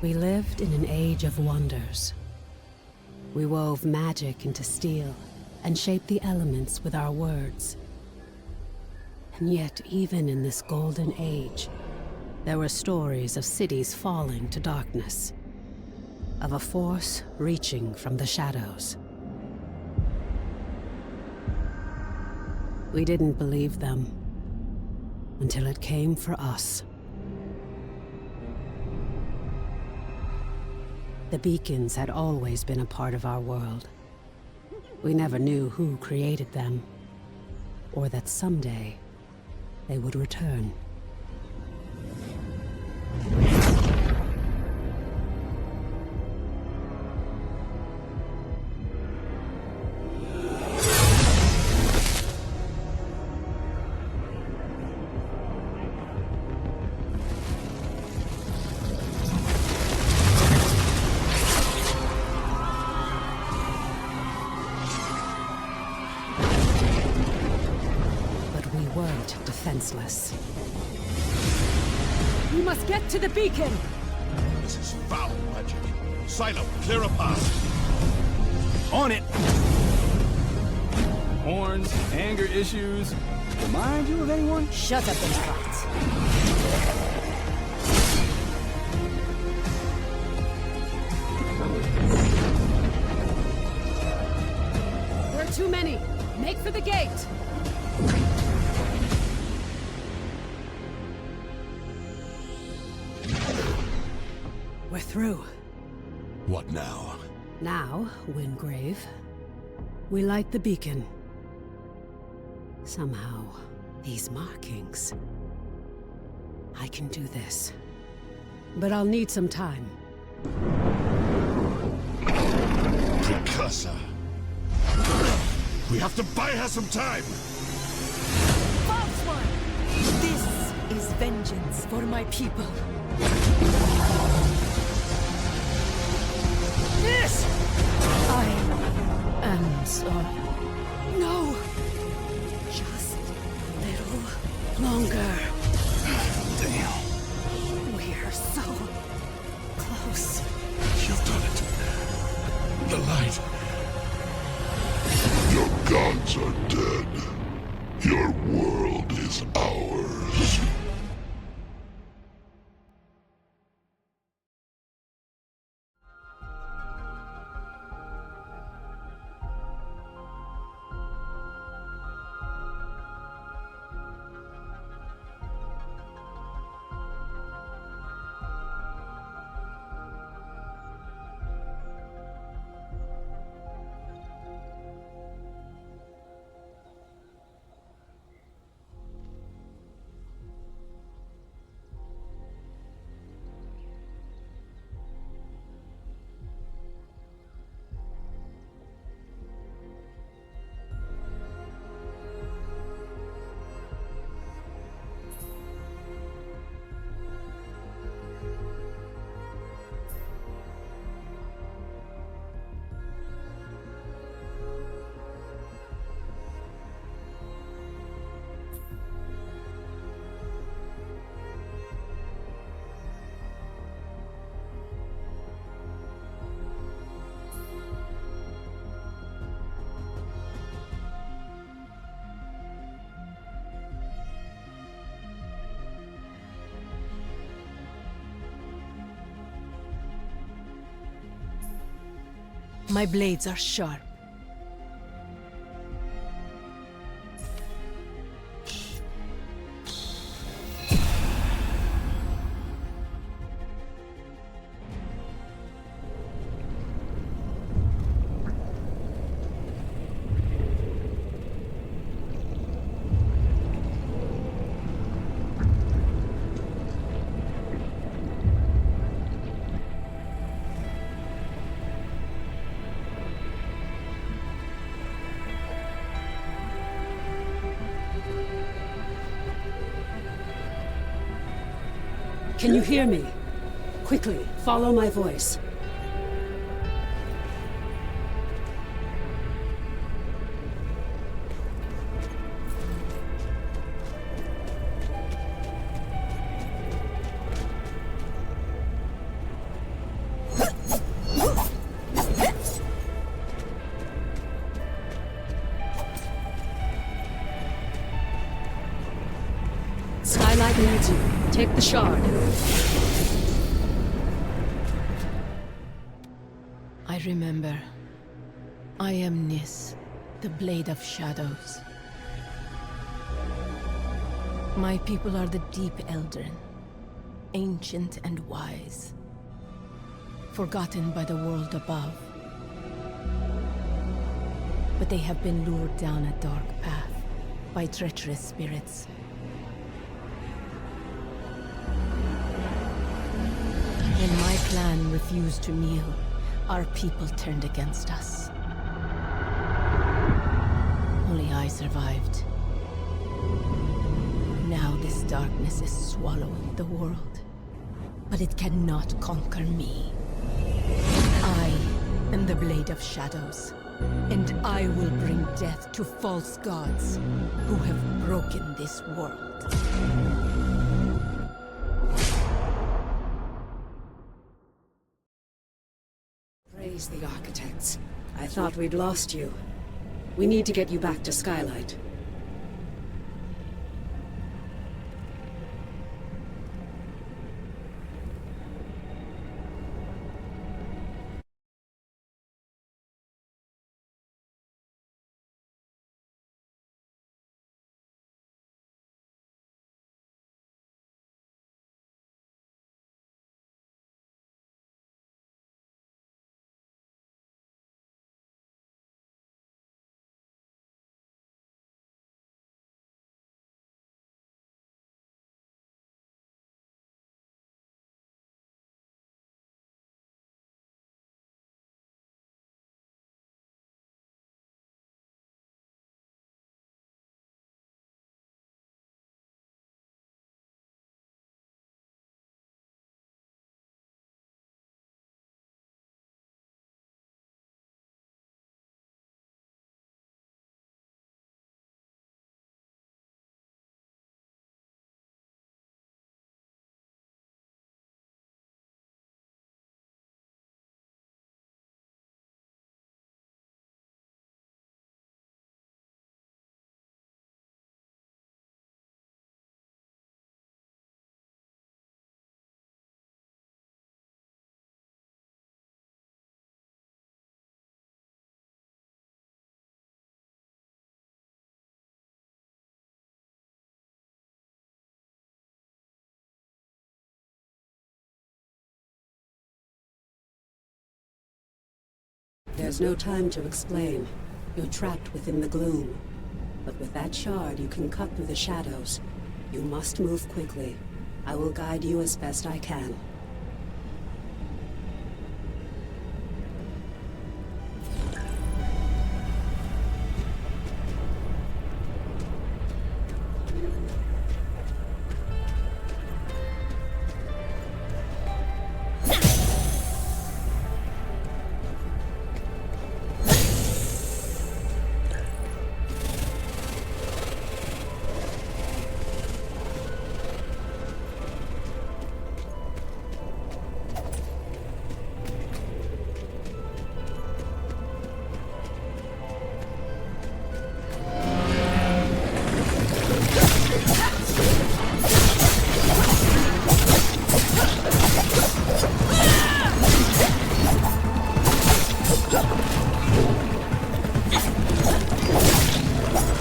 We lived in an age of wonders. We wove magic into steel and shaped the elements with our words. And yet, even in this golden age, there were stories of cities falling to darkness, of a force reaching from the shadows. We didn't believe them until it came for us. The beacons had always been a part of our world. We never knew who created them, or that someday they would return. Defenseless. We must get to the beacon! This is foul magic. Silo, clear a path. On it! Horns, anger issues. Remind you of anyone? Shut up and fight. There are too many. Make for the gate! We're through. What now? Now, Wingrave, we light the beacon. Somehow, these markings... I can do this. But I'll need some time. Precursor. We have to buy her some time! False one! This is vengeance for my people. This! I am sorry. No! Just a little longer. Damn. We're so close. You've done it. The light. Your gods are dead. Your world is ours. My blades are sharp. Can you hear me? Quickly, follow my voice. Skylight needs you. Take the shard. I remember. I am Nis, the Blade of Shadows. My people are the Deep Eldrin, ancient and wise, forgotten by the world above. But they have been lured down a dark path by treacherous spirits. When my clan refused to kneel, our people turned against us. Only I survived. Now this darkness is swallowing the world, but it cannot conquer me. I am the Blade of Shadows, and I will bring death to false gods who have broken this world. Praise the architects. I thought we'd lost you. We need to get you back to Skylight. There's no time to explain. You're trapped within the gloom. But with that shard, you can cut through the shadows. You must move quickly. I will guide you as best I can.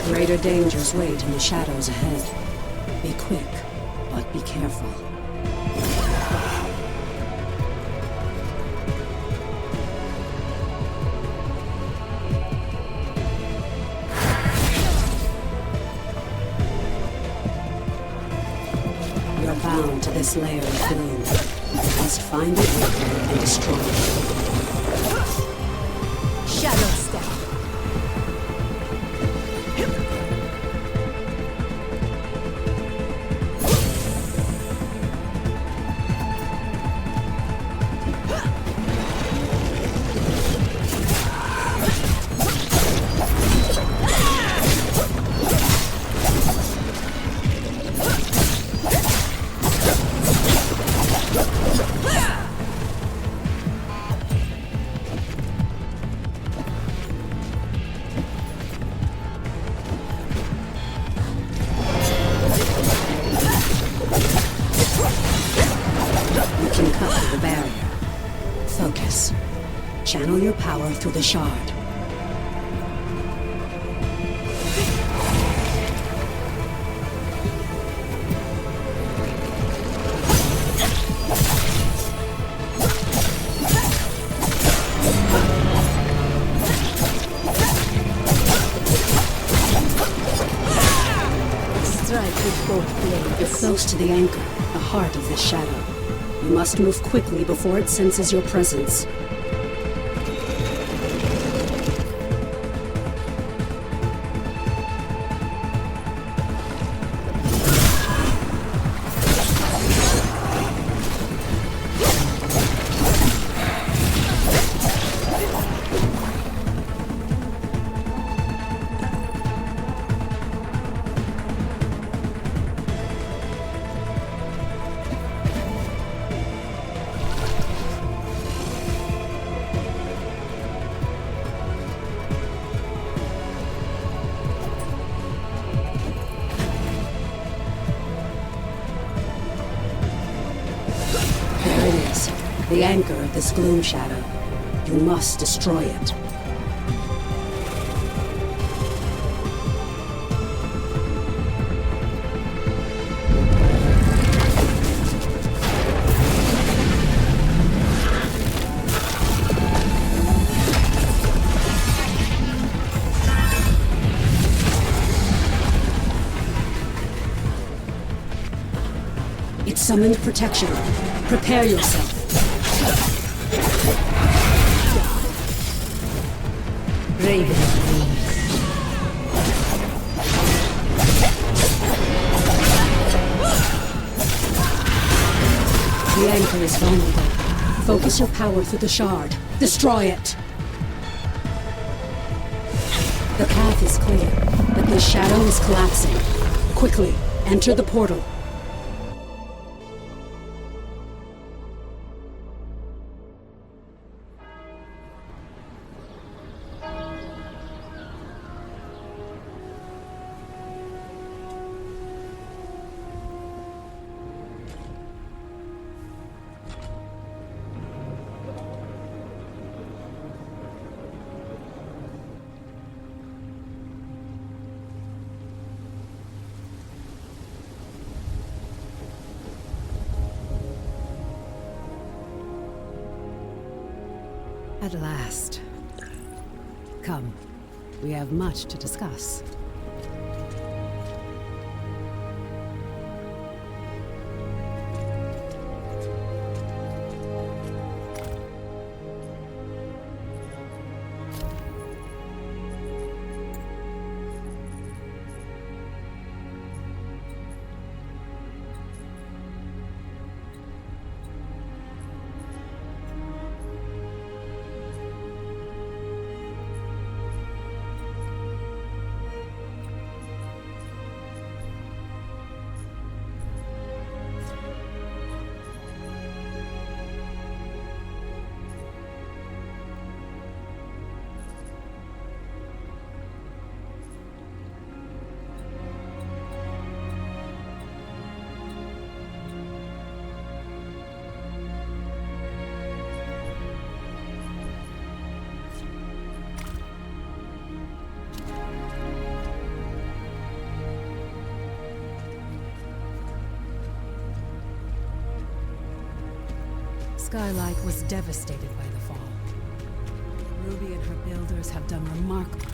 Greater dangers wait in the shadows ahead. Be quick, but be careful. You're bound to this layer of gloom. You must find it and destroy it. Shadow Step. Channel your power through the shard. You're close to the anchor, the heart of this shadow. You must move quickly before it senses your presence. The anchor of this gloom shadow. You must destroy it. It summoned protection. Prepare yourself. Raven wings. The anchor is vulnerable. Focus your power through the shard. Destroy it! The path is clear, but the shadow is collapsing. Quickly, enter the portal. At last. Come, we have much to discuss. Skylight was devastated by the fall. Ruby and her builders have done remarkable.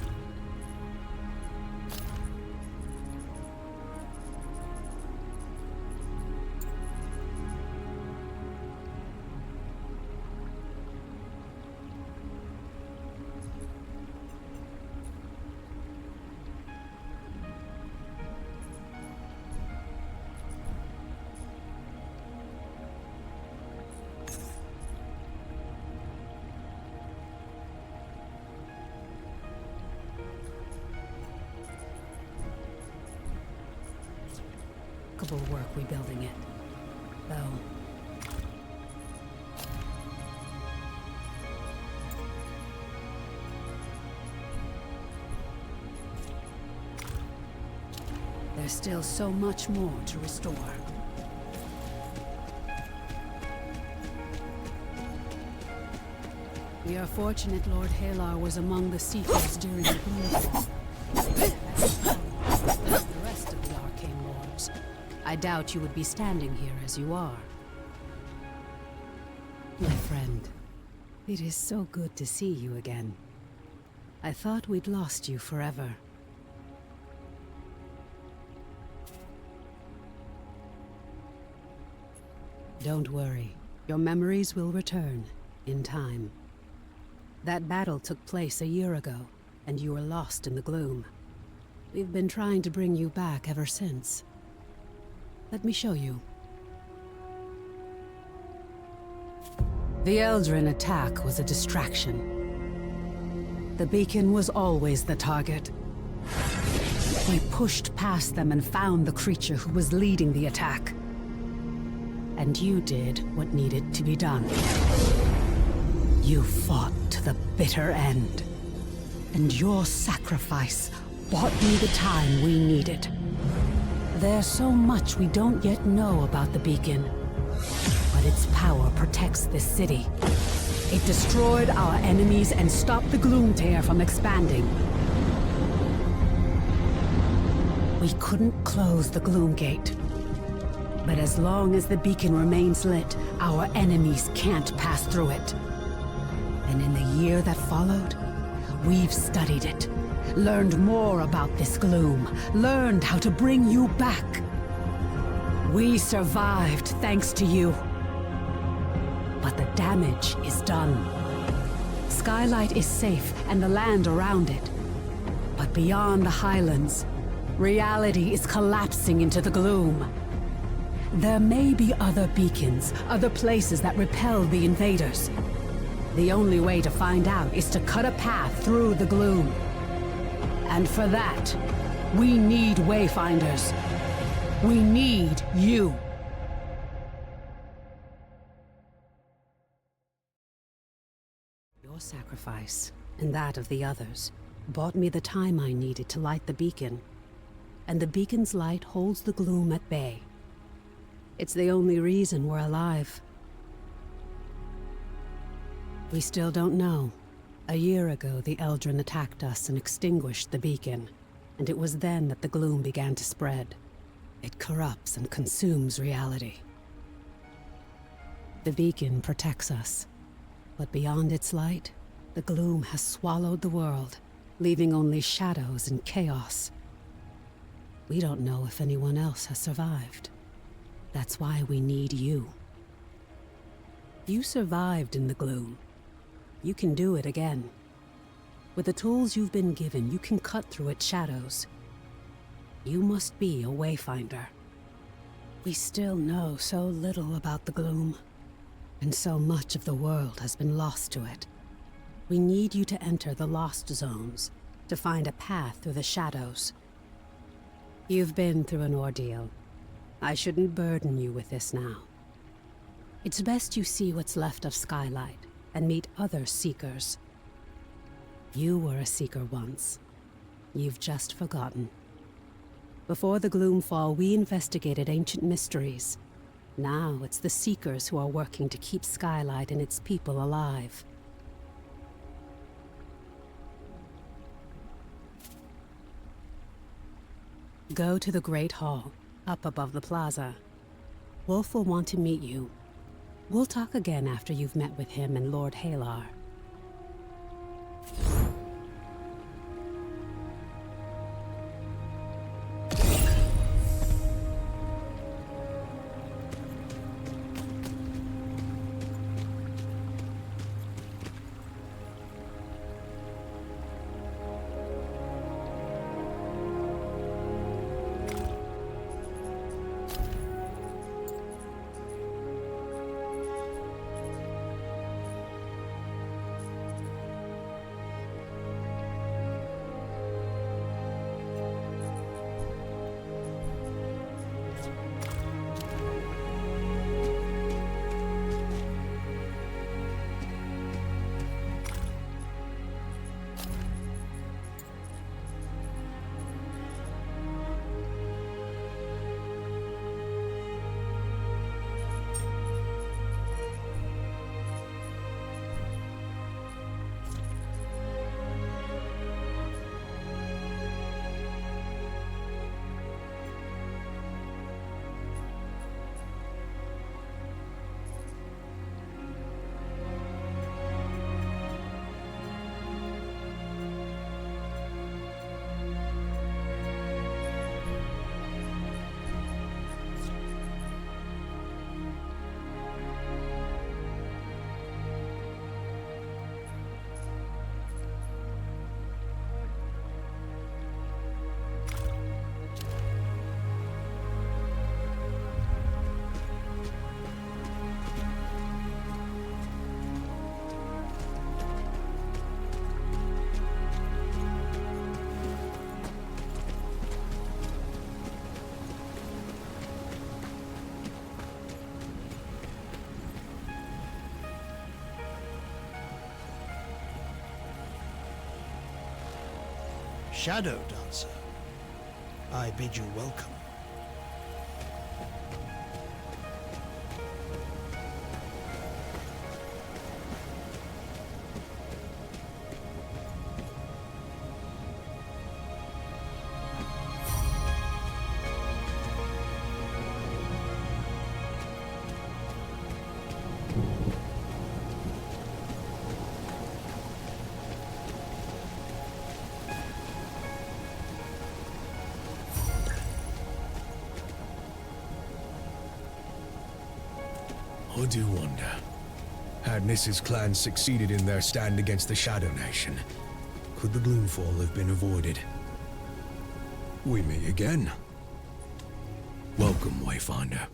Work rebuilding it, though. There's still so much more to restore. We are fortunate Lord Halar was among the Seekers during the Gloom. The rest of the Arcane Lords. I doubt you would be standing here as you are. My friend, it is so good to see you again. I thought we'd lost you forever. Don't worry. Your memories will return, in time. That battle took place a year ago, and you were lost in the gloom. We've been trying to bring you back ever since. Let me show you. The Eldrin attack was a distraction. The beacon was always the target. We pushed past them and found the creature who was leading the attack. And you did what needed to be done. You fought to the bitter end. And your sacrifice bought me the time we needed. There's so much we don't yet know about the beacon. But its power protects this city. It destroyed our enemies and stopped the Gloomtear from expanding. We couldn't close the Gloom Gate. But as long as the beacon remains lit, our enemies can't pass through it. And in the year that followed, we've studied it, learned more about this gloom, learned how to bring you back. We survived thanks to you. But the damage is done. Skylight is safe and the land around it. But beyond the Highlands, reality is collapsing into the gloom. There may be other beacons, other places that repel the invaders. The only way to find out is to cut a path through the gloom. And for that, we need Wayfinders. We need you. Your sacrifice, and that of the others, bought me the time I needed to light the beacon. And the beacon's light holds the gloom at bay. It's the only reason we're alive. We still don't know. A year ago, the Eldrin attacked us and extinguished the beacon, and it was then that the gloom began to spread. It corrupts and consumes reality. The beacon protects us, but beyond its light, the gloom has swallowed the world, leaving only shadows and chaos. We don't know if anyone else has survived. That's why we need you. You survived in the gloom. You can do it again. With the tools you've been given, you can cut through its shadows. You must be a Wayfinder. We still know so little about the gloom, and so much of the world has been lost to it. We need you to enter the Lost Zones, to find a path through the shadows. You've been through an ordeal. I shouldn't burden you with this now. It's best you see what's left of Skylight and meet other Seekers. You were a Seeker once. You've just forgotten. Before the Gloomfall, we investigated ancient mysteries. Now it's the Seekers who are working to keep Skylight and its people alive. Go to the Great Hall, up above the plaza. Wolf will want to meet you. We'll talk again after you've met with him and Lord Halar. Shadow Dancer. I bid you welcome. I do wonder, had Niss's clan succeeded in their stand against the Shadow Nation, could the Gloomfall have been avoided? We meet again. Welcome, Wayfinder.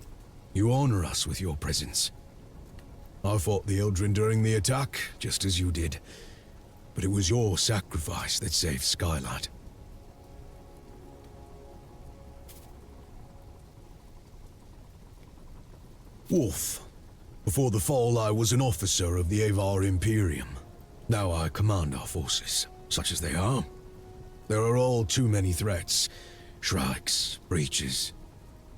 You honor us with your presence. I fought the Eldrin during the attack, just as you did, but it was your sacrifice that saved Skylight. Wolf. Before the fall, I was an officer of the Avar Imperium. Now I command our forces, such as they are. There are all too many threats. Shrikes, breaches.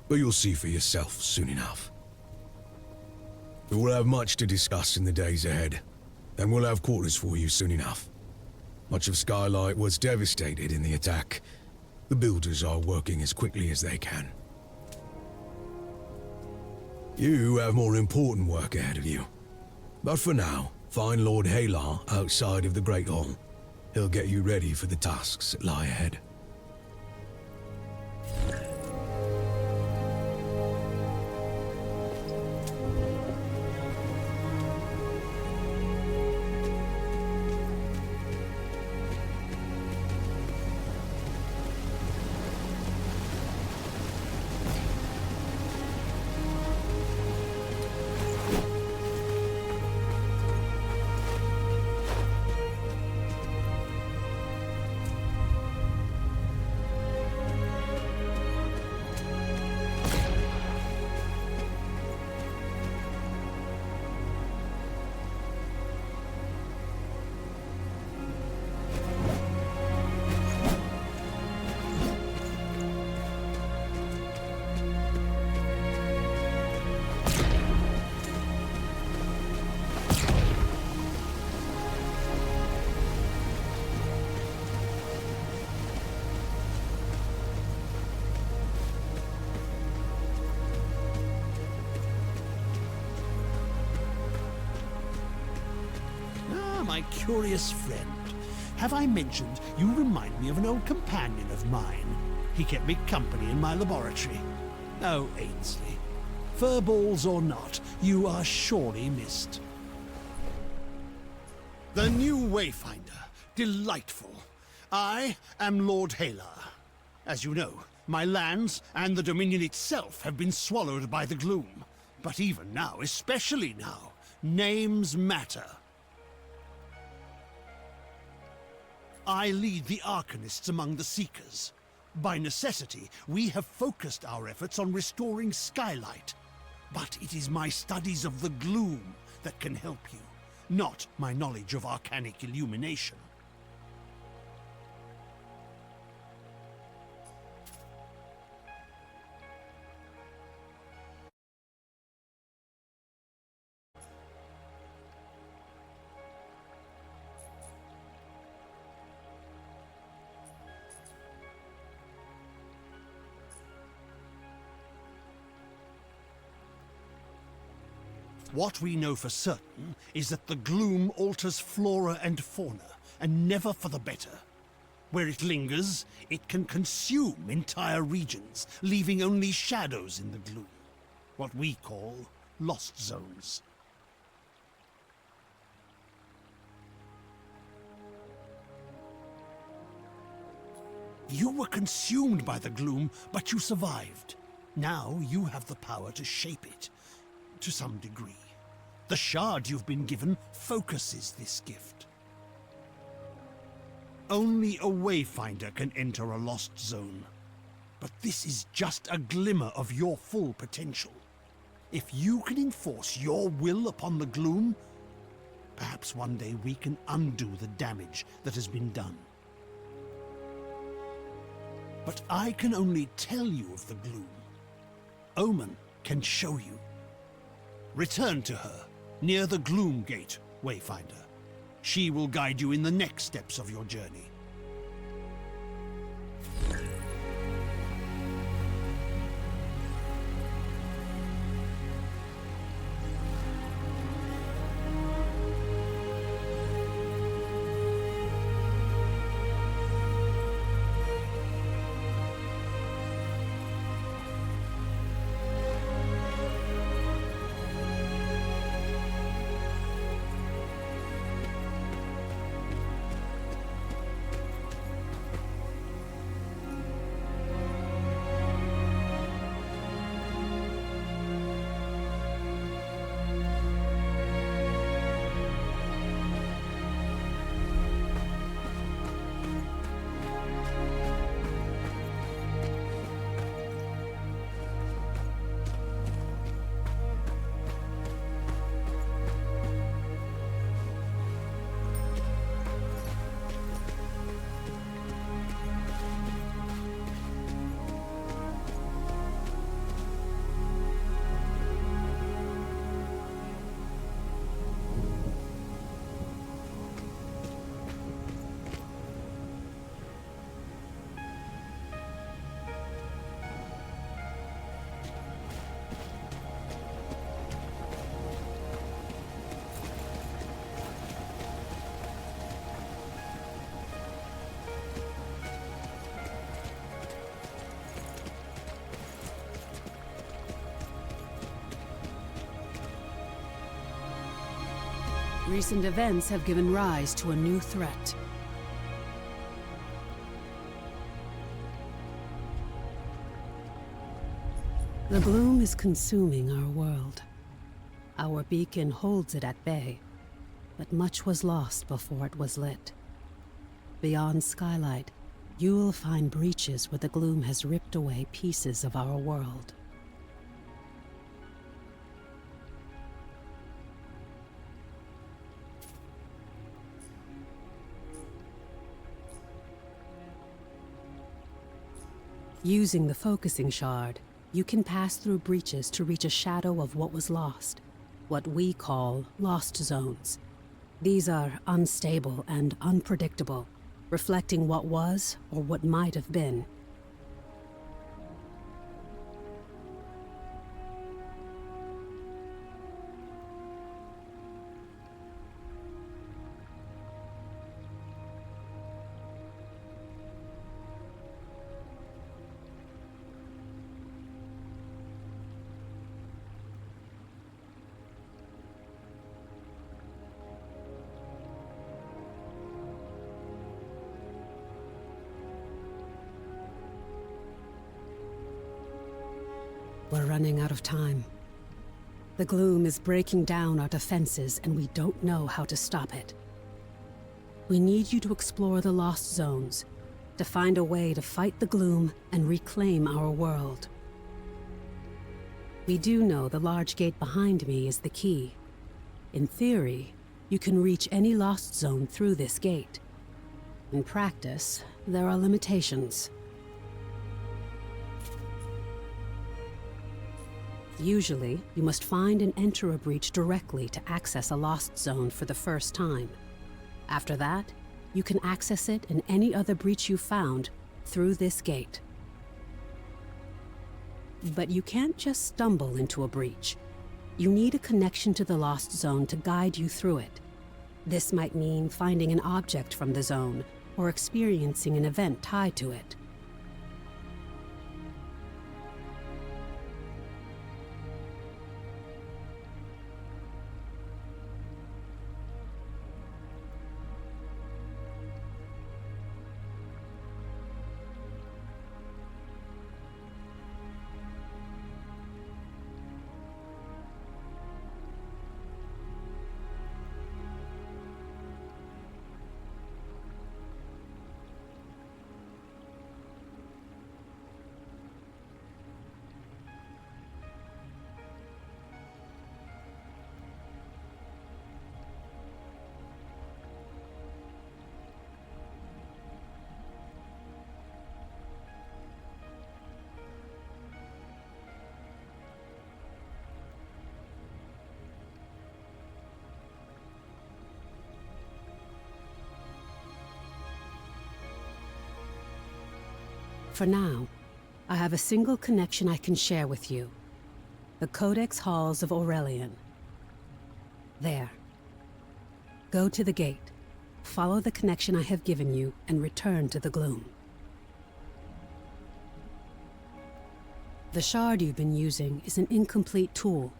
But you'll see for yourself soon enough. We will have much to discuss in the days ahead, and we'll have quarters for you soon enough. Much of Skylight was devastated in the attack. The builders are working as quickly as they can. You have more important work ahead of you. But for now, find Lord Halar outside of the Great Hall. He'll get you ready for the tasks that lie ahead. My curious friend. Have I mentioned you remind me of an old companion of mine? He kept me company in my laboratory. Oh, Ainsley. Furballs or not, you are surely missed. The new Wayfinder. Delightful. I am Lord Halar. As you know, my lands and the Dominion itself have been swallowed by the gloom. But even now, especially now, names matter. I lead the Arcanists among the Seekers. By necessity, we have focused our efforts on restoring Skylight. But it is my studies of the gloom that can help you, not my knowledge of arcanic illumination. What we know for certain is that the gloom alters flora and fauna, and never for the better. Where it lingers, it can consume entire regions, leaving only shadows in the gloom. What we call lost zones. You were consumed by the gloom, but you survived. Now you have the power to shape it. To some degree. The shard you've been given focuses this gift. Only a Wayfinder can enter a lost zone. But this is just a glimmer of your full potential. If you can enforce your will upon the gloom, perhaps one day we can undo the damage that has been done. but I can only tell you of the gloom. Omen can show you. Return to her, near the Gloom Gate, Wayfinder. She will guide you in the next steps of your journey. Recent events have given rise to a new threat. The gloom is consuming our world. Our beacon holds it at bay, but much was lost before it was lit. Beyond Skylight, you will find breaches where the gloom has ripped away pieces of our world. Using the focusing shard, you can pass through breaches to reach a shadow of what was lost, what we call lost zones. These are unstable and unpredictable, reflecting what was or what might have been. We're running out of time. The gloom is breaking down our defenses, and we don't know how to stop it. We need you to explore the lost zones, to find a way to fight the gloom and reclaim our world. We do know the large gate behind me is the key. In theory, you can reach any lost zone through this gate. In practice, there are limitations. Usually, you must find and enter a breach directly to access a lost zone for the first time. After that, you can access it and any other breach you found through this gate. But you can't just stumble into a breach. You need a connection to the lost zone to guide you through it. This might mean finding an object from the zone, or experiencing an event tied to it. For now, I have a single connection I can share with you. The Codex Halls of Aurelian. There. Go to the gate, follow the connection I have given you, and return to the gloom. The shard you've been using is an incomplete tool.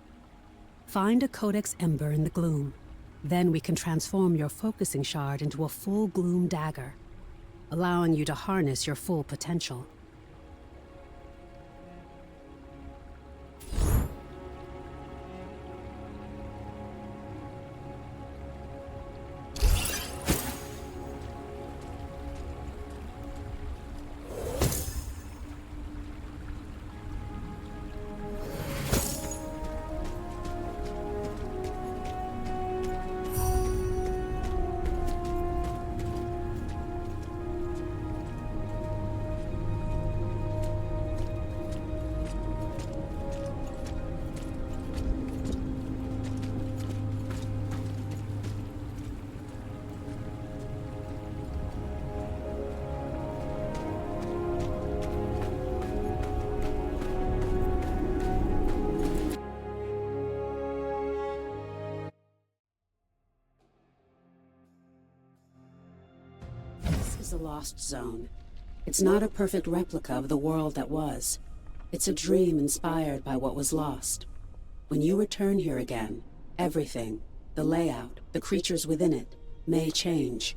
Find a Codex Ember in the gloom. Then we can transform your focusing shard into a full gloom dagger, allowing you to harness your full potential. Is a lost zone. It's not a perfect replica of the world that was. It's a dream inspired by what was lost. When you return here again, everything, the layout, the creatures within it, may change.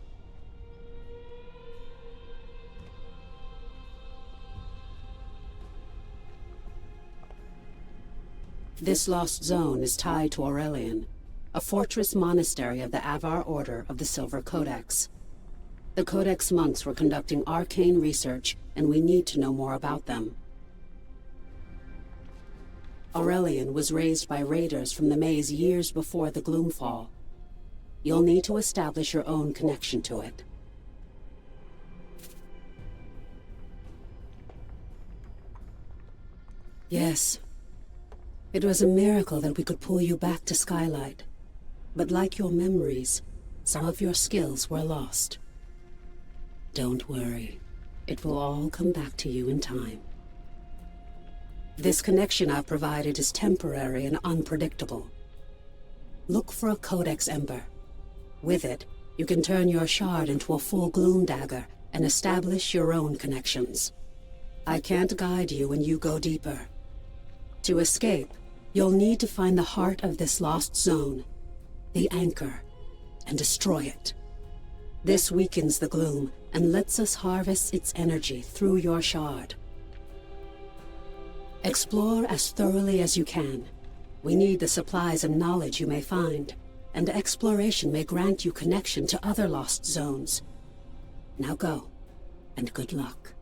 This lost zone is tied to Aurelian, a fortress monastery of the Avar Order of the Silver Codex. The Codex monks were conducting arcane research, and we need to know more about them. Aurelian was raised by raiders from the maze years before the Gloomfall. You'll need to establish your own connection to it. Yes. It was a miracle that we could pull you back to Skylight. But like your memories, some of your skills were lost. Don't worry. It will all come back to you in time. This connection I've provided is temporary and unpredictable. Look for a Codex Ember. With it, you can turn your shard into a full gloom dagger and establish your own connections. I can't guide you when you go deeper. To escape, you'll need to find the heart of this lost zone, the anchor, and destroy it. This weakens the gloom and lets us harvest its energy through your shard. Explore as thoroughly as you can. We need the supplies and knowledge you may find, and exploration may grant you connection to other lost zones. Now go, and good luck.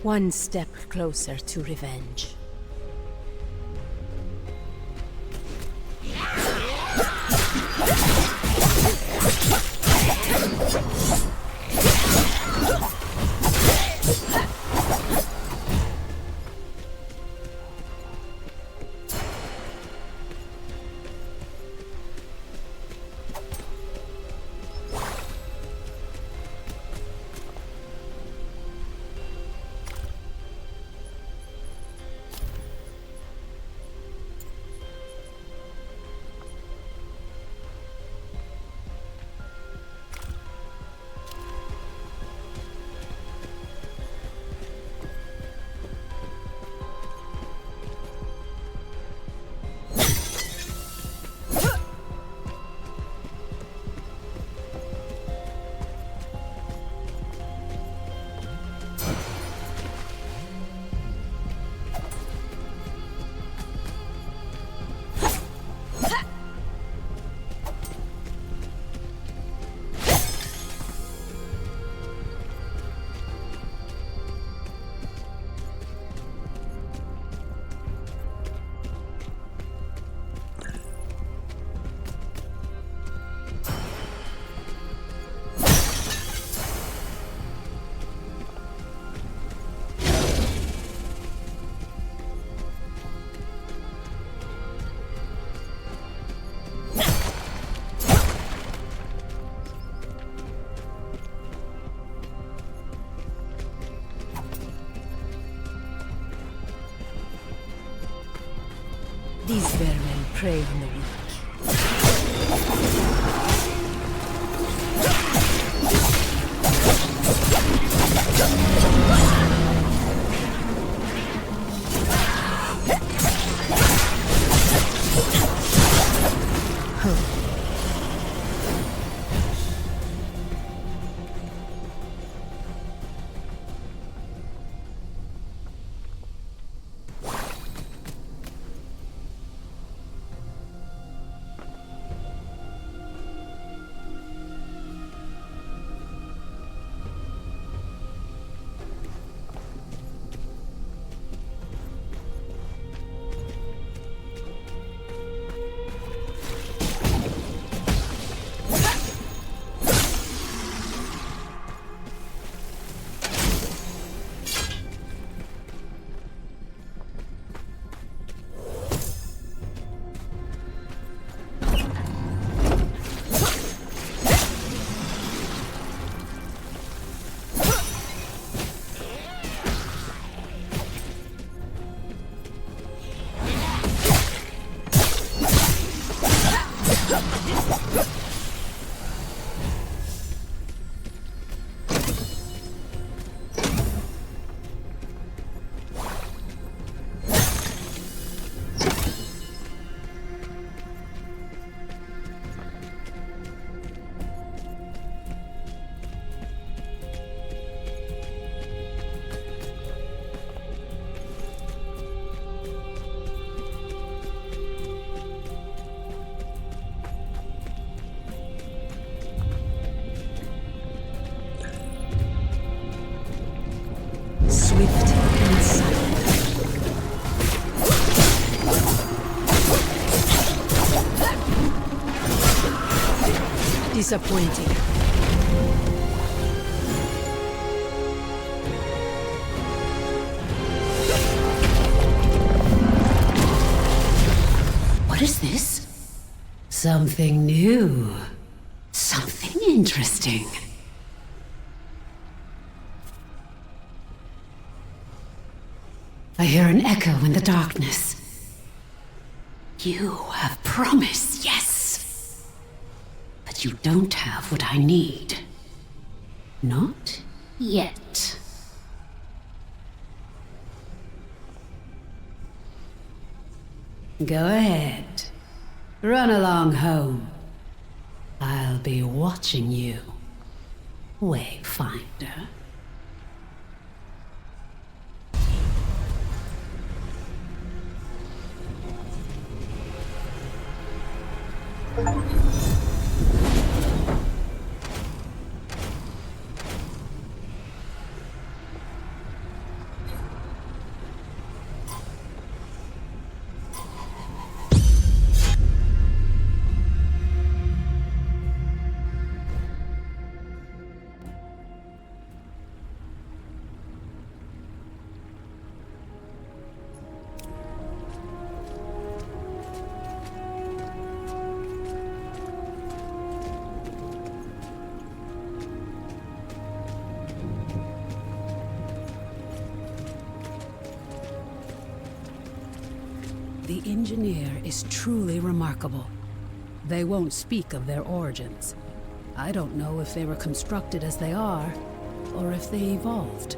One step closer to revenge. These vermin prey on the weak. Swift and silent. Disappointing. What is this? Something new. Something interesting. I hear an echo in the darkness. You have promise, yes. But you don't have what I need. Not yet. Go ahead. Run along home. I'll be watching you, Wayfinder. The engineer is truly remarkable. They won't speak of their origins. I don't know if they were constructed as they are, or if they evolved.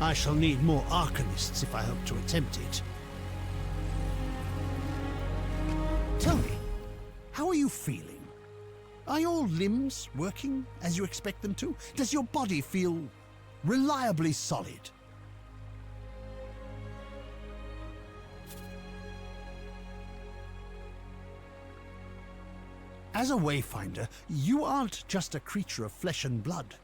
I shall need more Arcanists if I hope to attempt it. Tell me, how are you feeling? Are your limbs working as you expect them to? Does your body feel reliably solid? As a Wayfinder, you aren't just a creature of flesh and blood.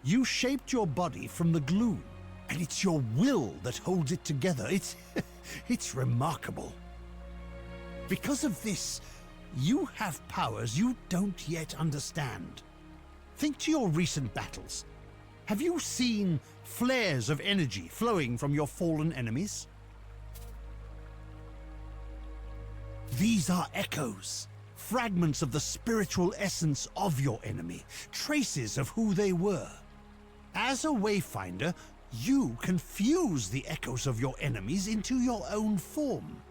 You shaped your body from the gloom. And it's your will that holds it together. It's remarkable. Because of this, you have powers you don't yet understand. Think to your recent battles. Have you seen flares of energy flowing from your fallen enemies? These are echoes, fragments of the spiritual essence of your enemy, traces of who they were. As a Wayfinder, you can fuse the echoes of your enemies into your own form.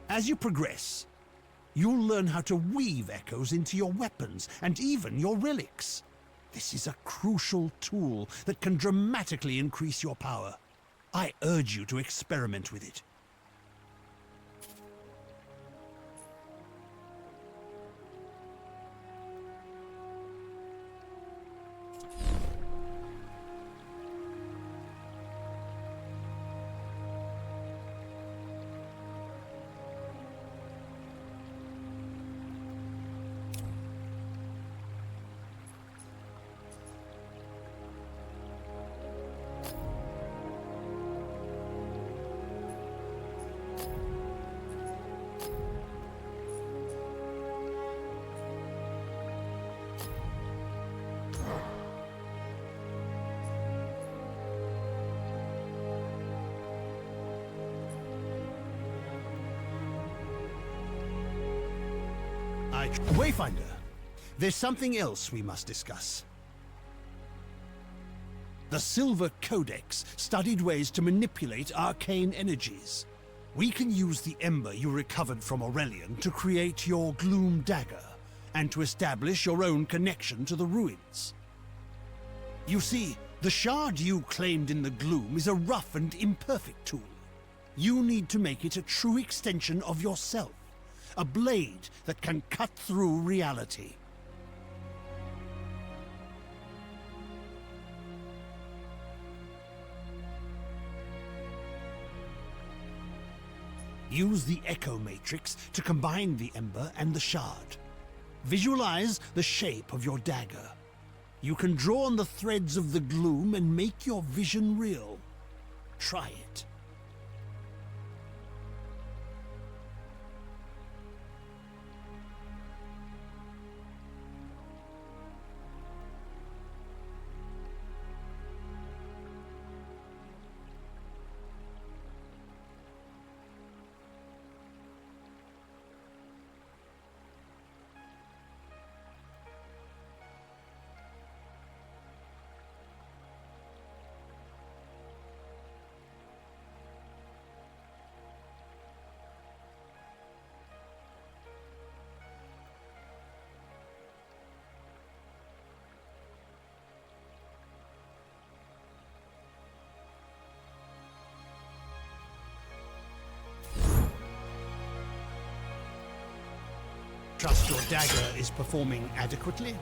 As you progress, you'll learn how to weave echoes into your weapons and even your relics. This is a crucial tool that can dramatically increase your power. I urge you to experiment with it. Wayfinder, there's something else we must discuss. The Silver Codex studied ways to manipulate arcane energies. We can use the ember you recovered from Aurelian to create your Gloom Dagger, and to establish your own connection to the ruins. You see, the shard you claimed in the Gloom is a rough and imperfect tool. You need to make it a true extension of yourself. A blade that can cut through reality. Use the Echo Matrix to combine the Ember and the Shard. Visualize the shape of your dagger. You can draw on the threads of the gloom and make your vision real. Try it. Trust your dagger is performing adequately?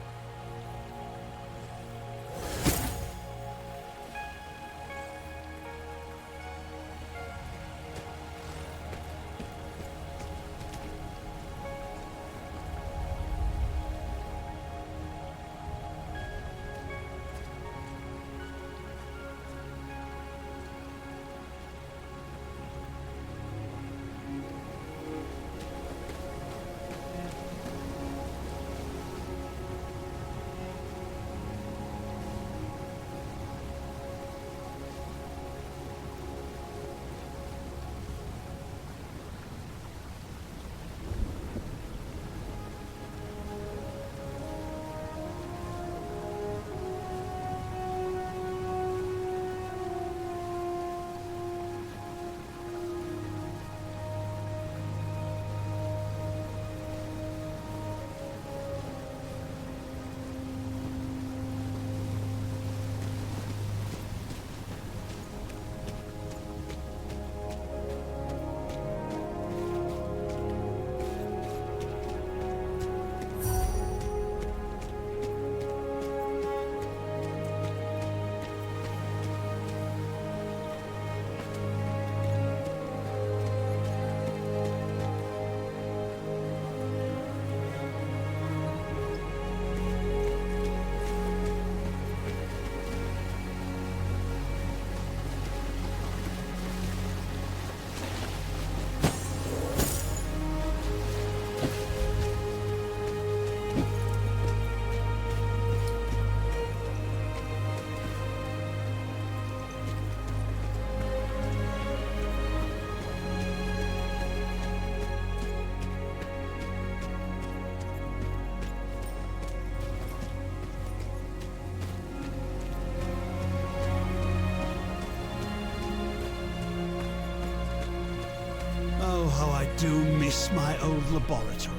do miss my old laboratory.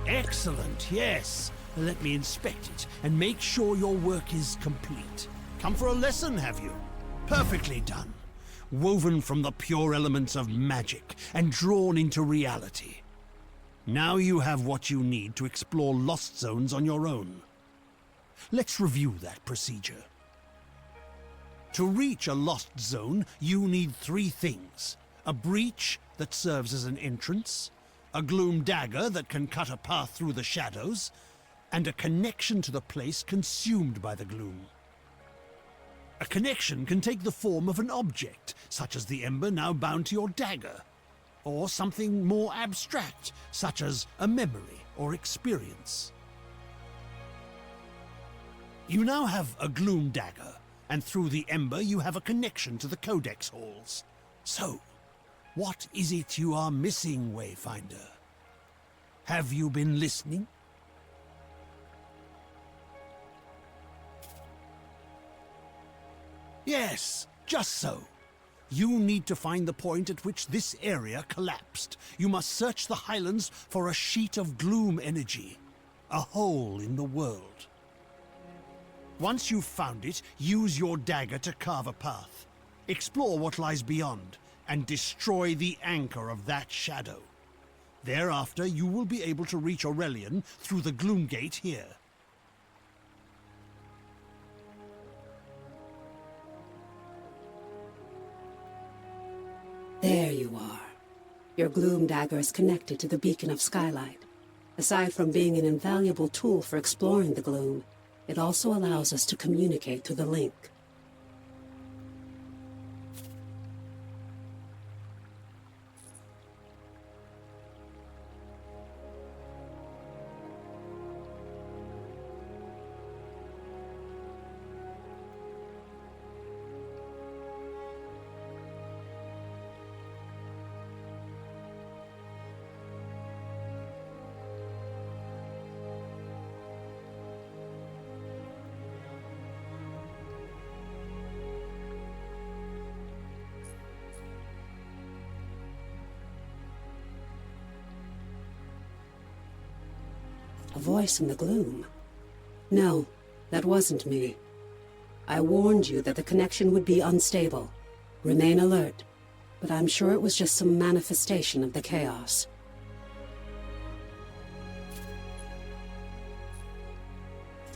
Excellent, yes. Let me inspect it and make sure your work is complete. Come for a lesson, have you? Perfectly done. Woven from the pure elements of magic and drawn into reality. Now you have what you need to explore lost zones on your own. Let's review that procedure. To reach a lost zone, you need 3 things. A breach that serves as an entrance, a gloom dagger that can cut a path through the shadows, and a connection to the place consumed by the gloom. A connection can take the form of an object, such as the ember now bound to your dagger, or something more abstract, such as a memory or experience. You now have a gloom dagger, and through the ember you have a connection to the Codex halls. So, what is it you are missing, Wayfinder? Have you been listening? Yes, just so. You need to find the point at which this area collapsed. You must search the Highlands for a sheet of gloom energy, a hole in the world. Once you've found it, use your dagger to carve a path. Explore what lies beyond, and destroy the anchor of that shadow. Thereafter, you will be able to reach Aurelian through the Gloom Gate here. There you are. Your gloom dagger is connected to the beacon of Skylight. Aside from being an invaluable tool for exploring the gloom, it also allows us to communicate through the link. A voice in the gloom. No, that wasn't me. I warned you that the connection would be unstable. Remain alert, but I'm sure it was just some manifestation of the chaos.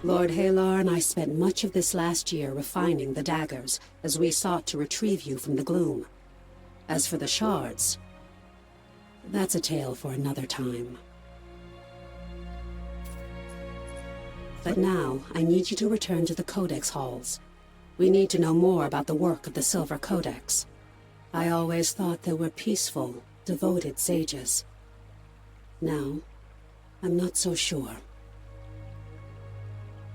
Lord Halar and I spent much of this last year refining the daggers as we sought to retrieve you from the gloom. As for the shards, that's a tale for another time. But now, I need you to return to the Codex halls. We need to know more about the work of the Silver Codex. I always thought they were peaceful, devoted sages. Now, I'm not so sure.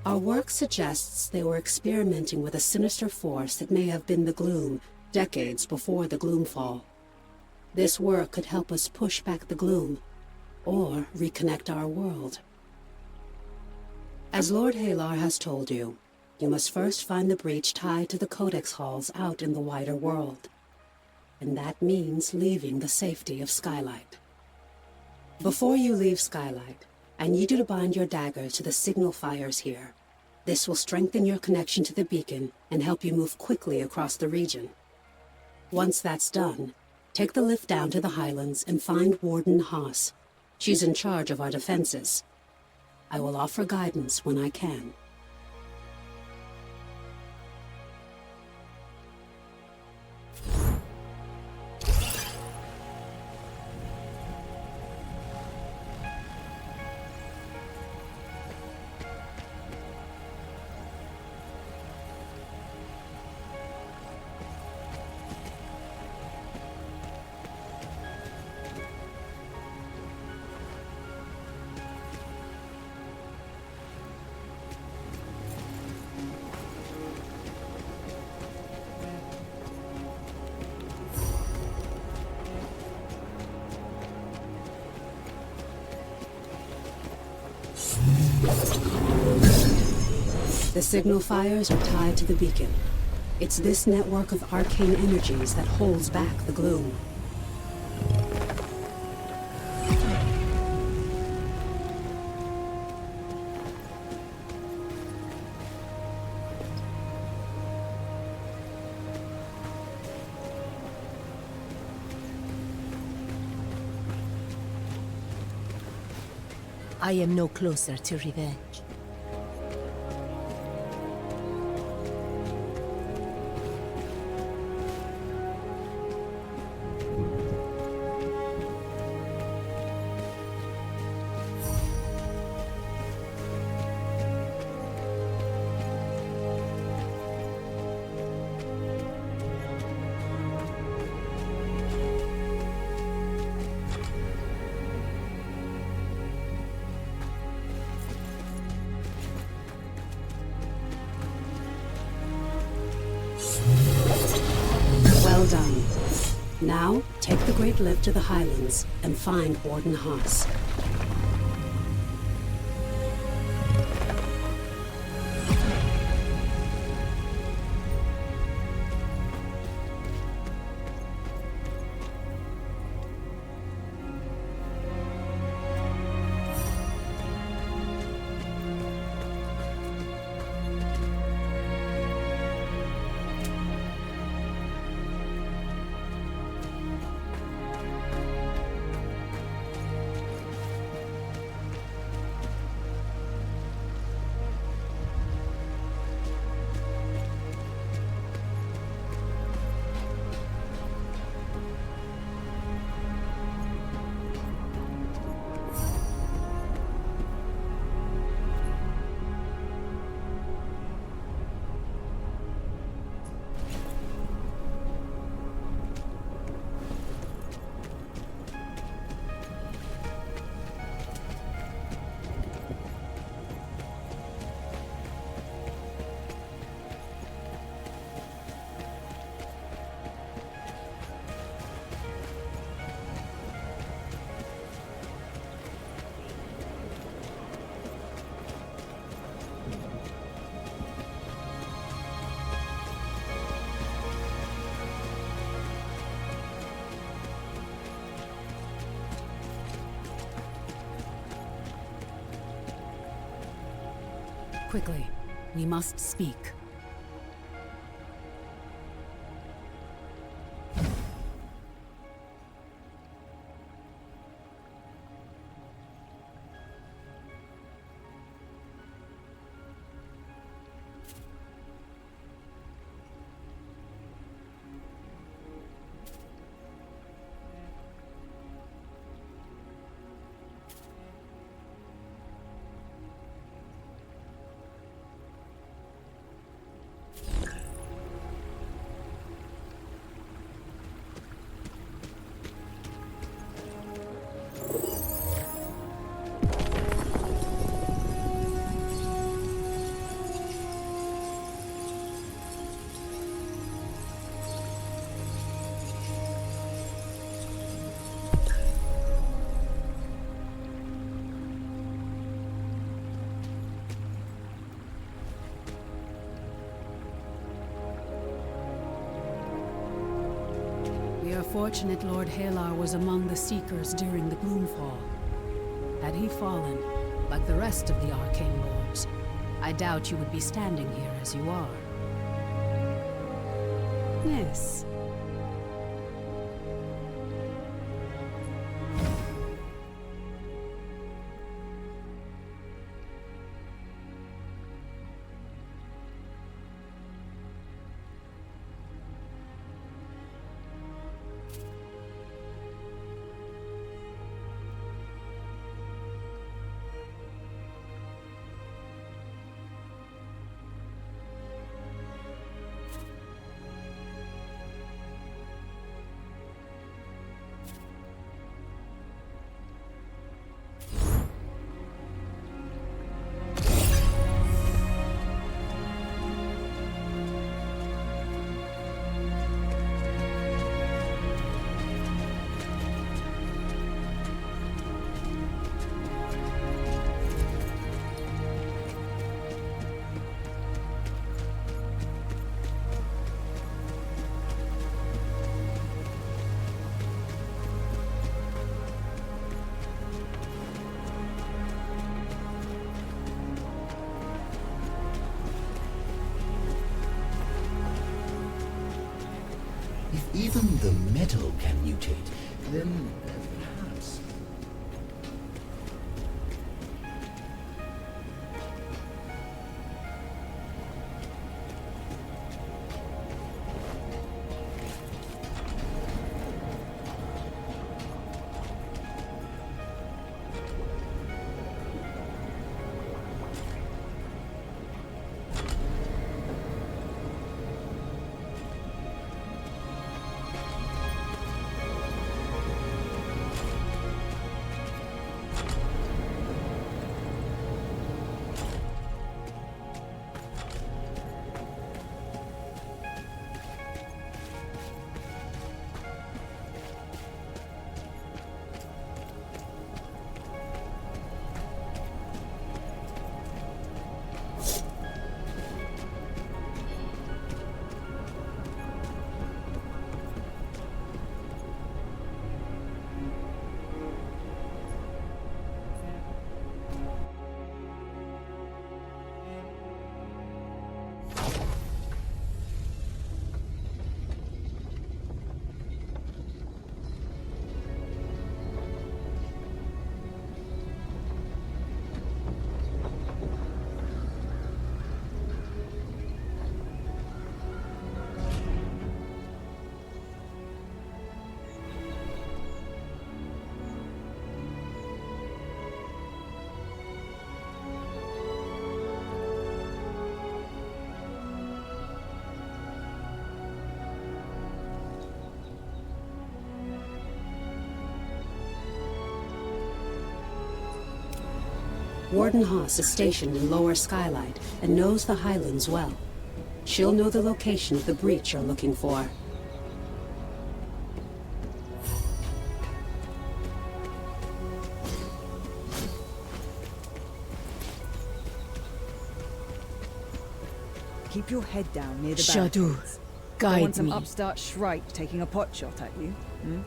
Our work suggests they were experimenting with a sinister force that may have been the Gloom, decades before the Gloomfall. This work could help us push back the Gloom, or reconnect our world. As Lord Halar has told you, you must first find the breach tied to the Codex halls out in the wider world. And that means leaving the safety of Skylight. Before you leave Skylight, I need you to bind your dagger to the signal fires here. This will strengthen your connection to the beacon and help you move quickly across the region. Once that's done, take the lift down to the Highlands and find Warden Haas. She's in charge of our defenses. I will offer guidance when I can. The signal fires are tied to the beacon. It's this network of arcane energies that holds back the gloom. I am no closer to revenge. Well done. Now, take the Great Lift to the Highlands and find Warden Haas. Quickly, we must speak. We are fortunate Lord Halar was among the Seekers during the Gloomfall. Had he fallen, like the rest of the Arcane Lords, I doubt you would be standing here as you are. Yes. even the metal can mutate, then perhaps... Warden Haas is stationed in Lower Skylight and knows the Highlands well. She'll know the location of the breach you're looking for. Keep your head down near the Shadow, barricades. Don't guide want some me. upstart shrike taking a pot shot at you. Hmm?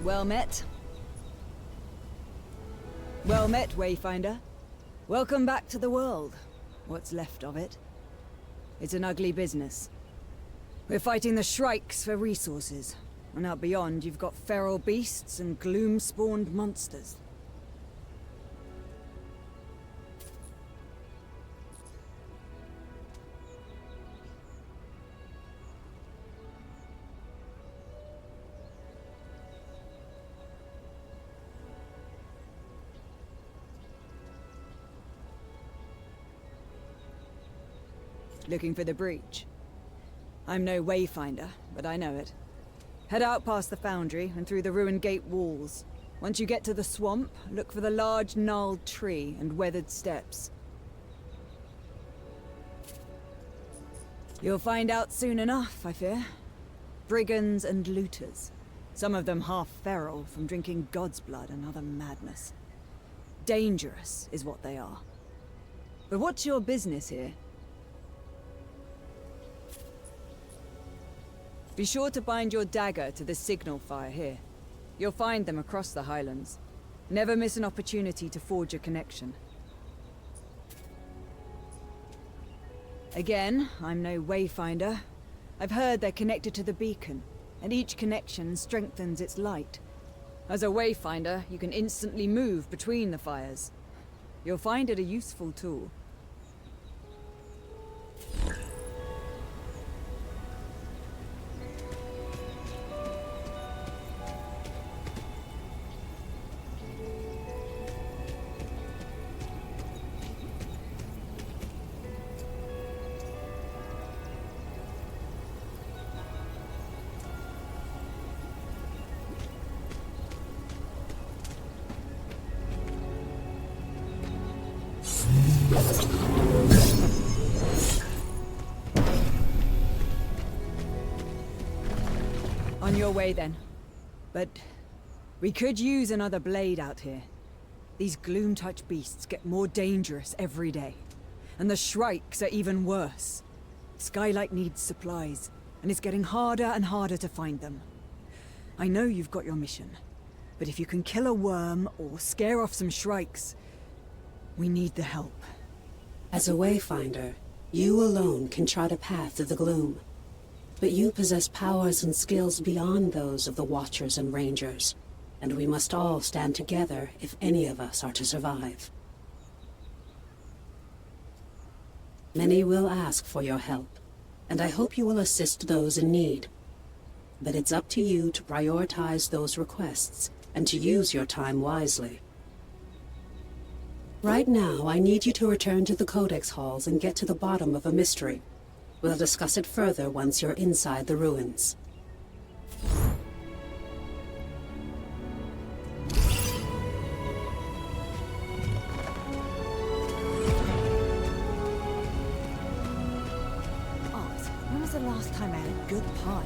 Well met. Well met, Wayfinder. Welcome back to the world. What's left of it. It's an ugly business. We're fighting the shrikes for resources. And out beyond, you've got feral beasts and gloom-spawned monsters. Looking for the breach. I'm no Wayfinder, but I know it. Head out past the foundry and through the ruined gate walls. Once you get to the swamp, look for the large gnarled tree and weathered steps. You'll find out soon enough, I fear. Brigands and looters. Some of them half feral from drinking God's blood and other madness. Dangerous is what they are. But what's your business here? Be sure to bind your dagger to the signal fire here. You'll find them across the Highlands. Never miss an opportunity to forge a connection. Again, I'm no Wayfinder. I've heard they're connected to the beacon, and each connection strengthens its light. As a Wayfinder, you can instantly move between the fires. You'll find it a useful tool. On your way then. But we could use another blade out here. These gloom-touch beasts get more dangerous every day. And the shrikes are even worse. Skylight needs supplies, and it's getting harder and harder to find them. I know you've got your mission, but if you can kill a worm or scare off some shrikes, we need the help. As a Wayfinder, You alone can chart a path through the gloom. But you possess powers and skills beyond those of the Watchers and Rangers, and we must all stand together if any of us are to survive. Many will ask for your help, and I hope you will assist those in need. But it's up to you to prioritize those requests and to use your time wisely. Right now, I need you to return to the Codex halls and get to the bottom of a mystery. We'll discuss it further once you're inside the ruins. Art, when was the last time I had a good pie?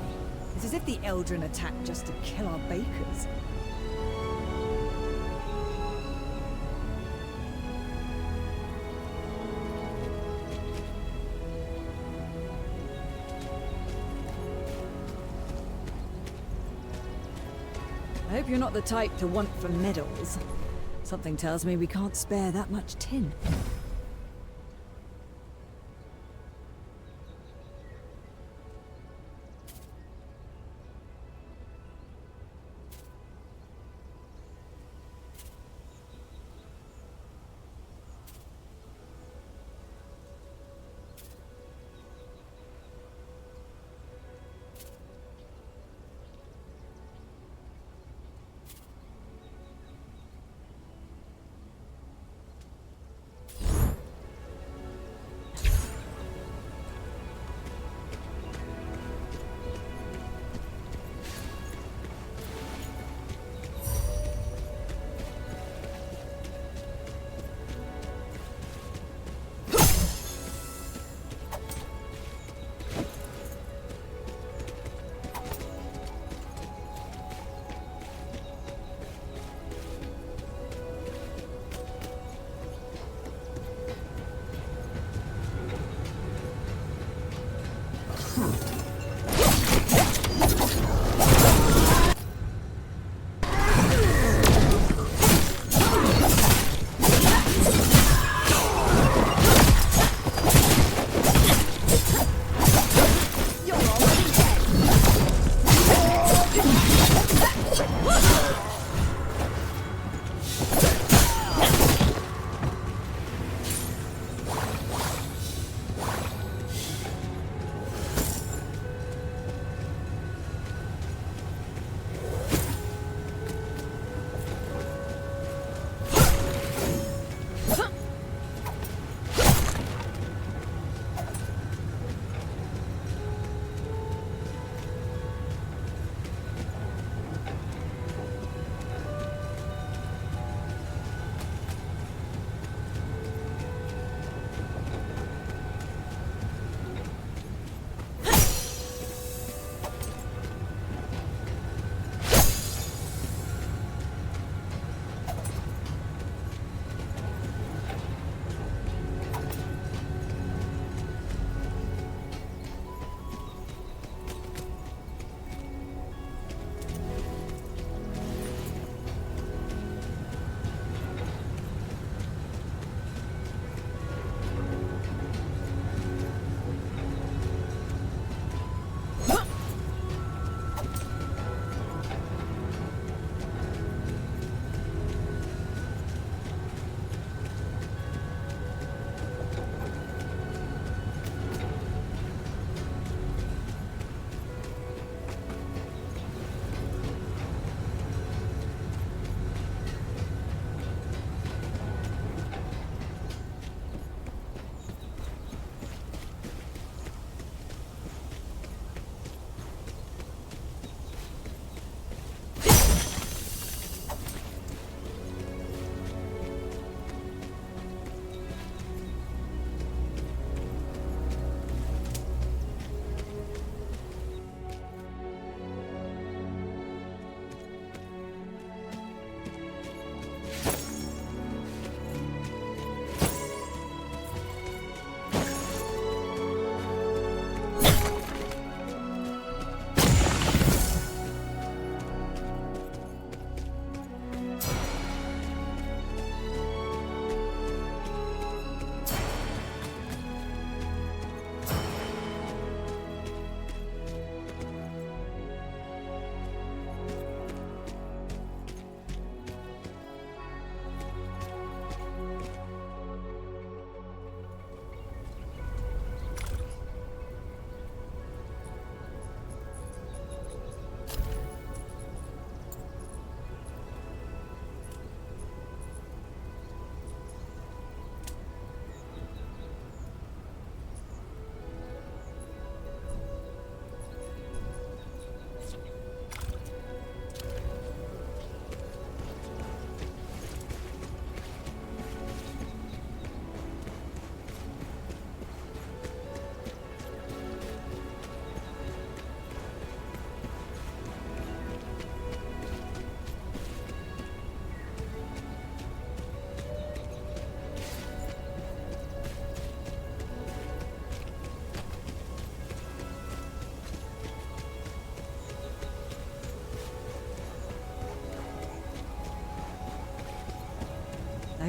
It's as if the Eldrin attacked just to kill our bakers. I hope you're not the type to want for medals. Something tells me we can't spare that much tin.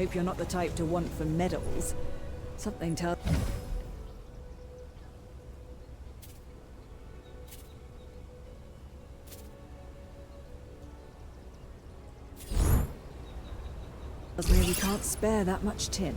hope you're not the type to want for medals. Something tells... me we can't spare that much tin.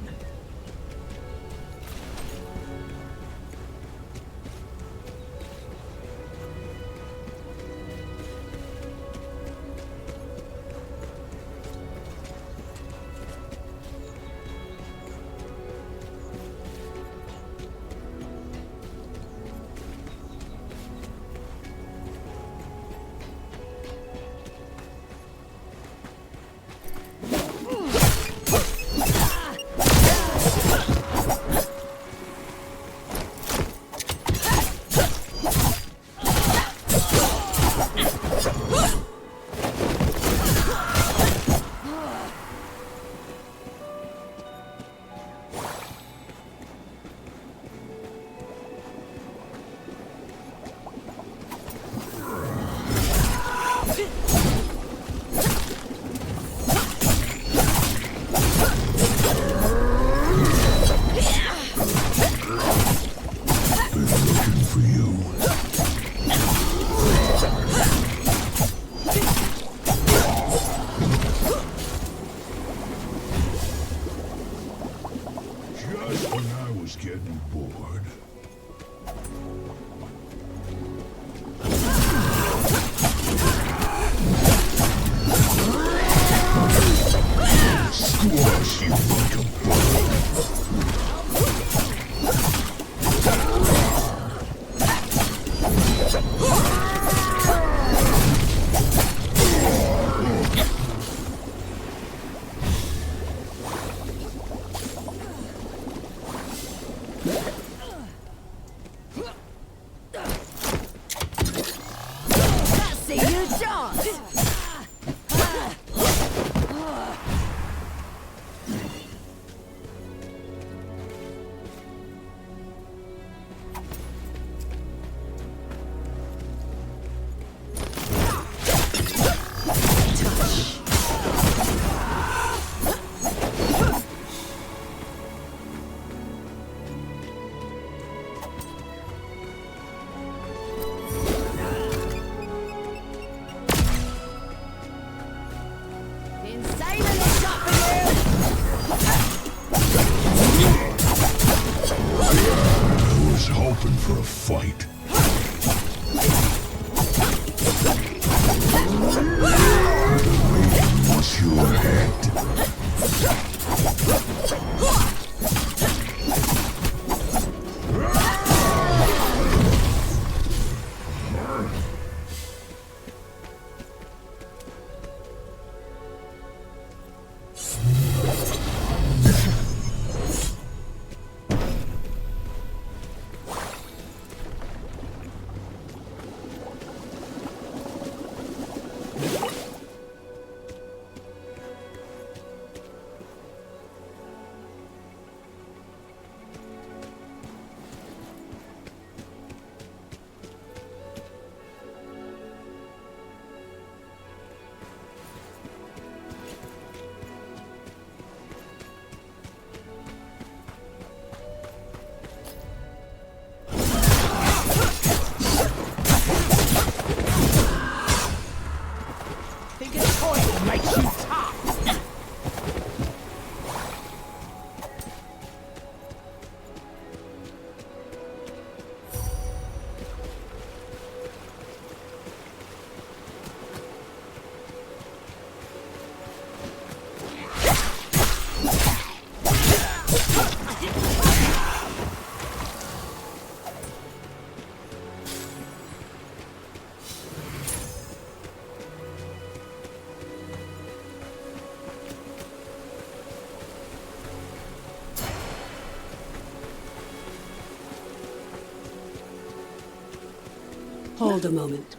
Hold a moment.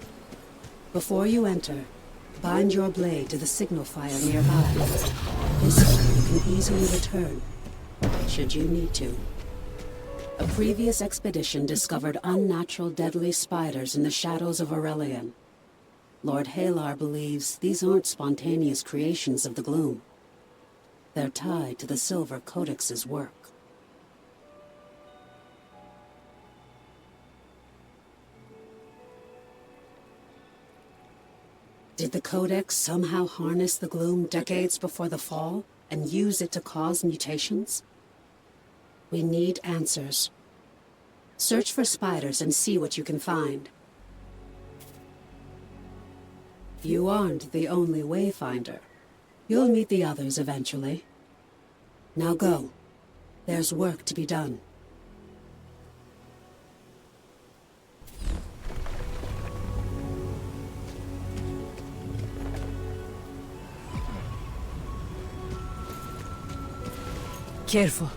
Before you enter, bind your blade to the signal fire nearby. This way you can easily return, should you need to. A previous expedition discovered unnatural deadly spiders in the shadows of Aurelian. Lord Halar believes these aren't spontaneous creations of the gloom. They're tied to the Silver Codex's work. Did the Codex somehow harness the gloom decades before the fall and use it to cause mutations? We need answers. Search for spiders and see what you can find. You aren't the only Wayfinder. You'll meet the others eventually. Now go. There's work to be done. Careful.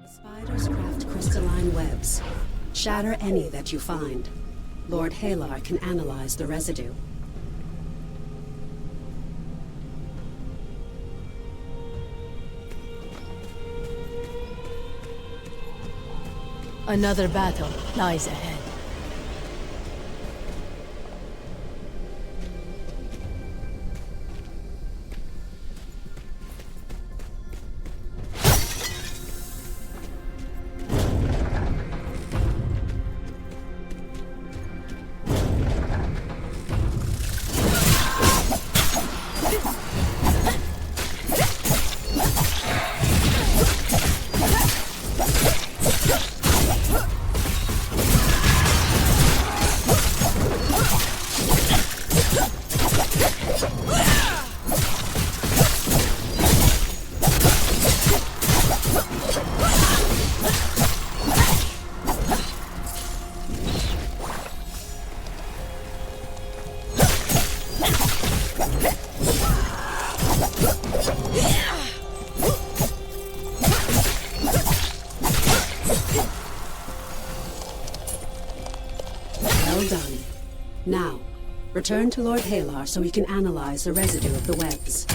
Spiders craft crystalline webs. Shatter any that you find. Lord Halar can analyze the residue. Another battle lies ahead. Well done. Now, return to Lord Halar so he can analyze the residue of the webs.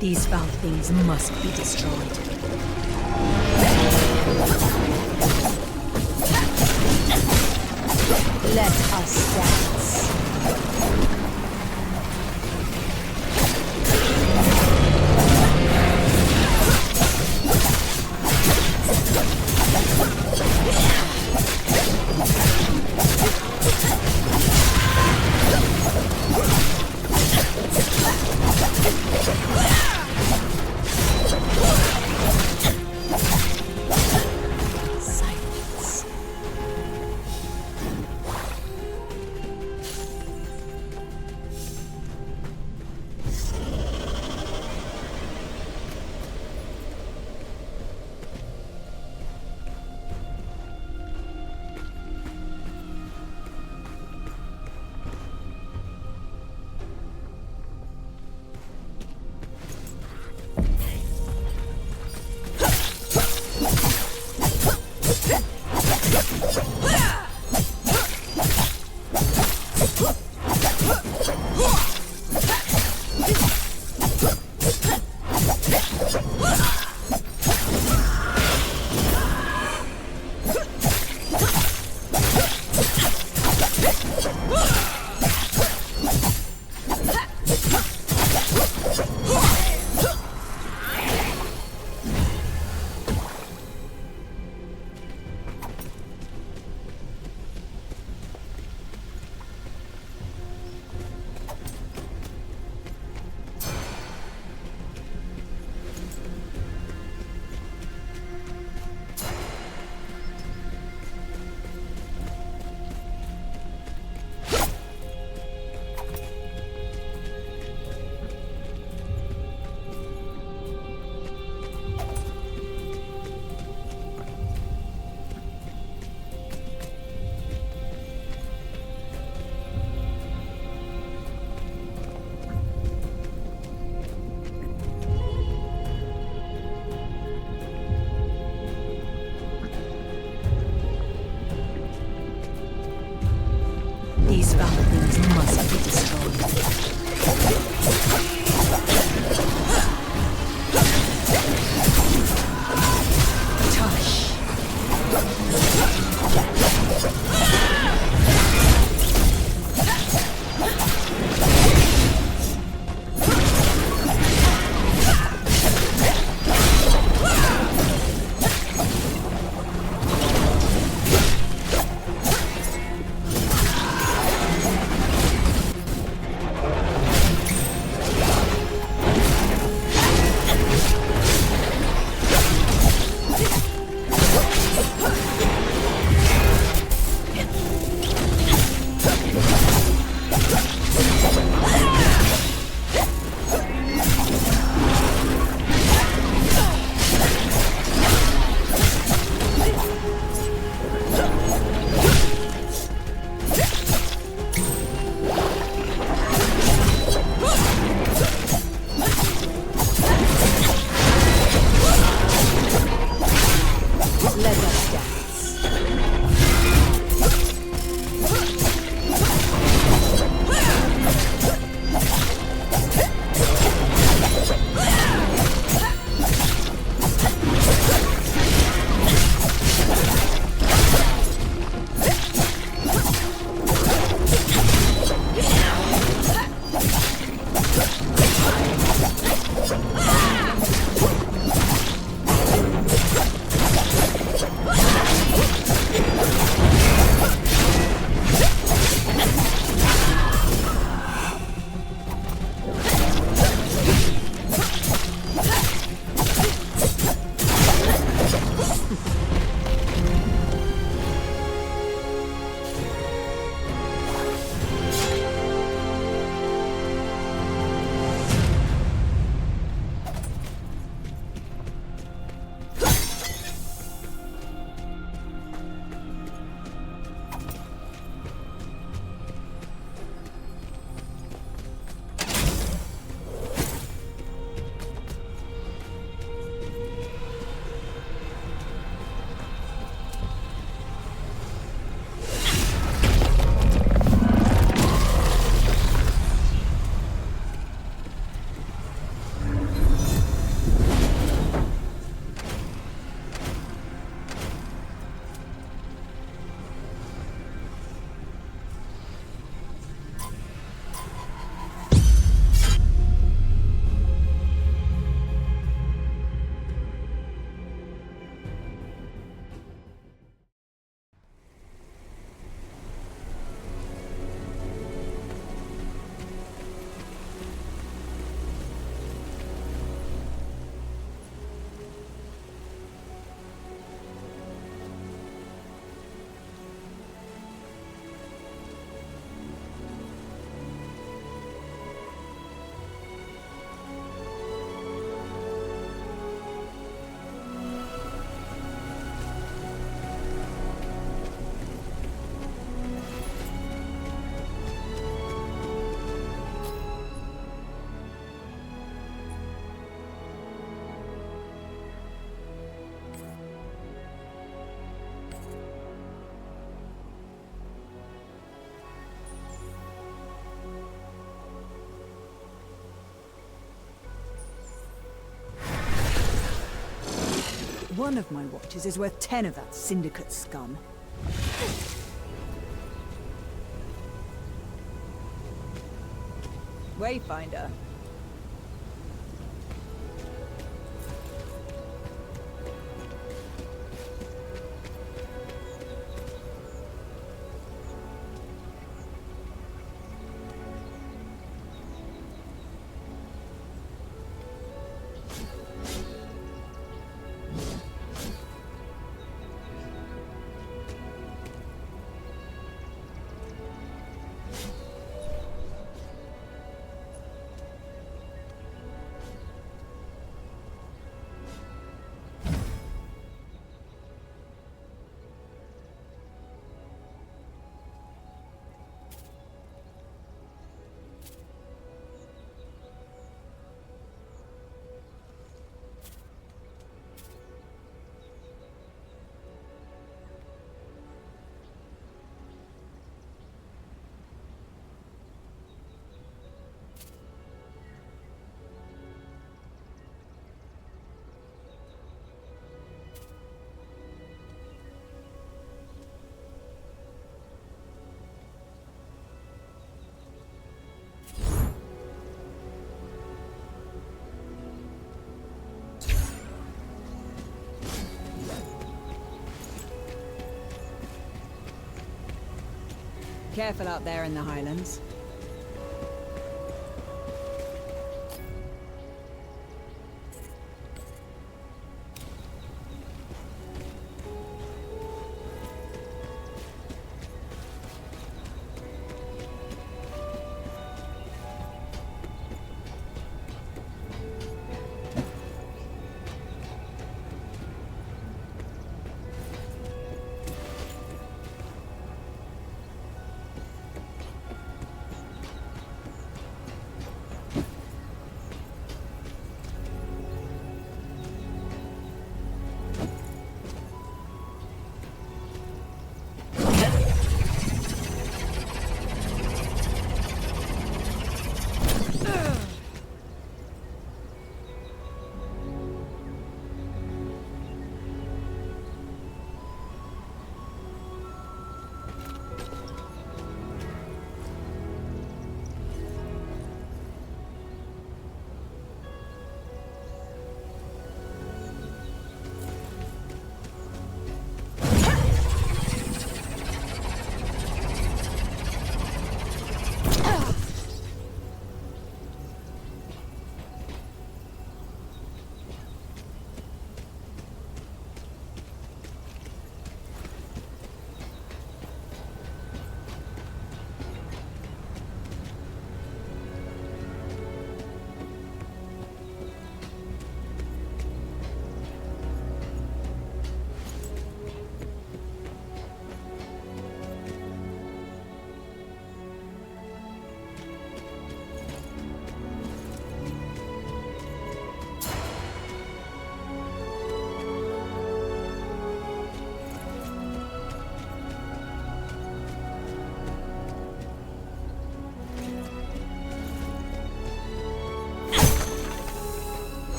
These foul things must be destroyed. Let us dance. one of my watches is worth 10 of that syndicate scum. Wayfinder. Careful out there in the Highlands.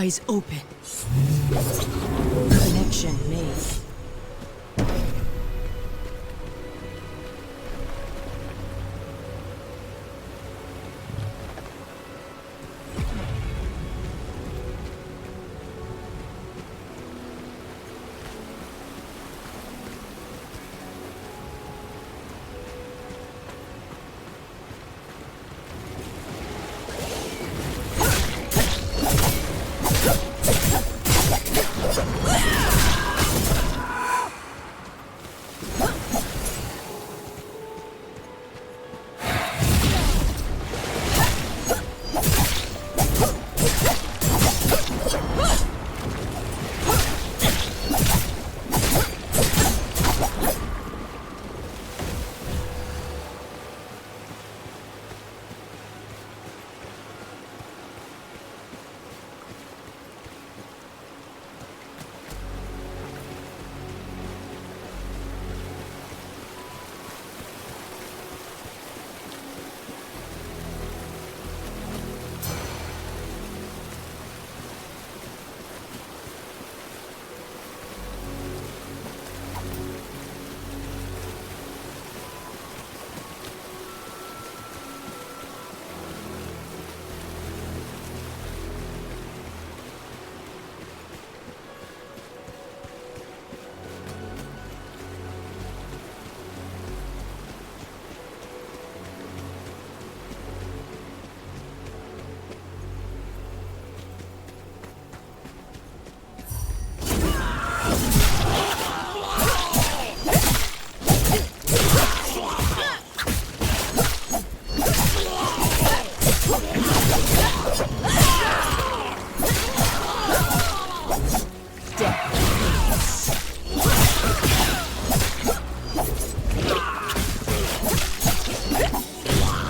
Eyes open. Connection made.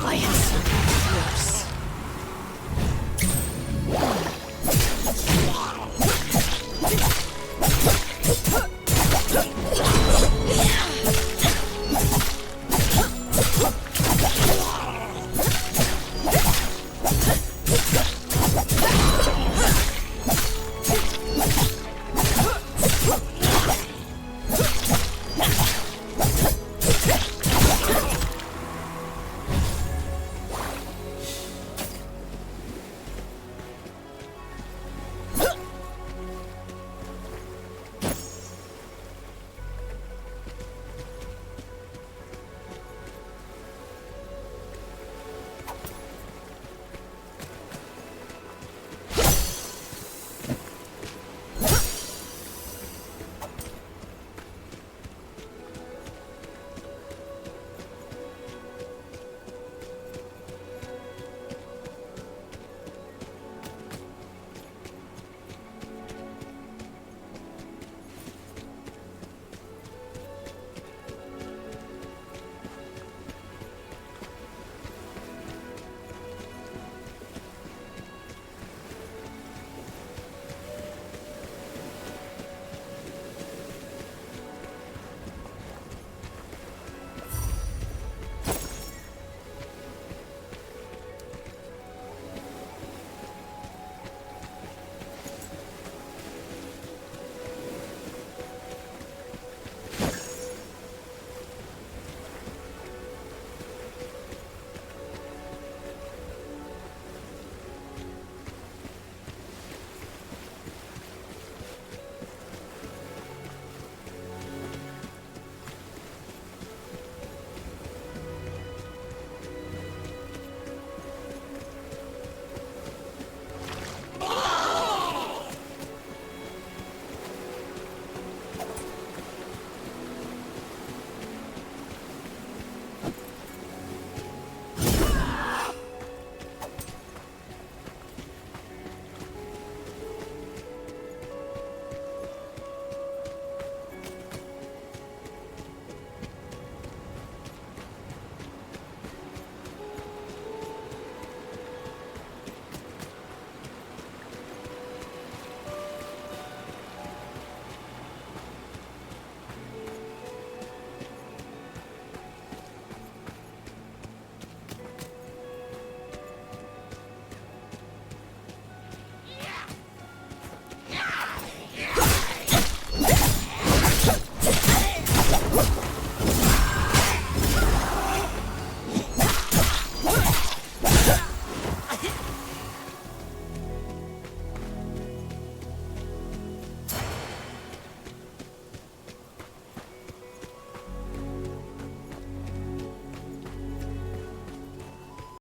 I have seen worse.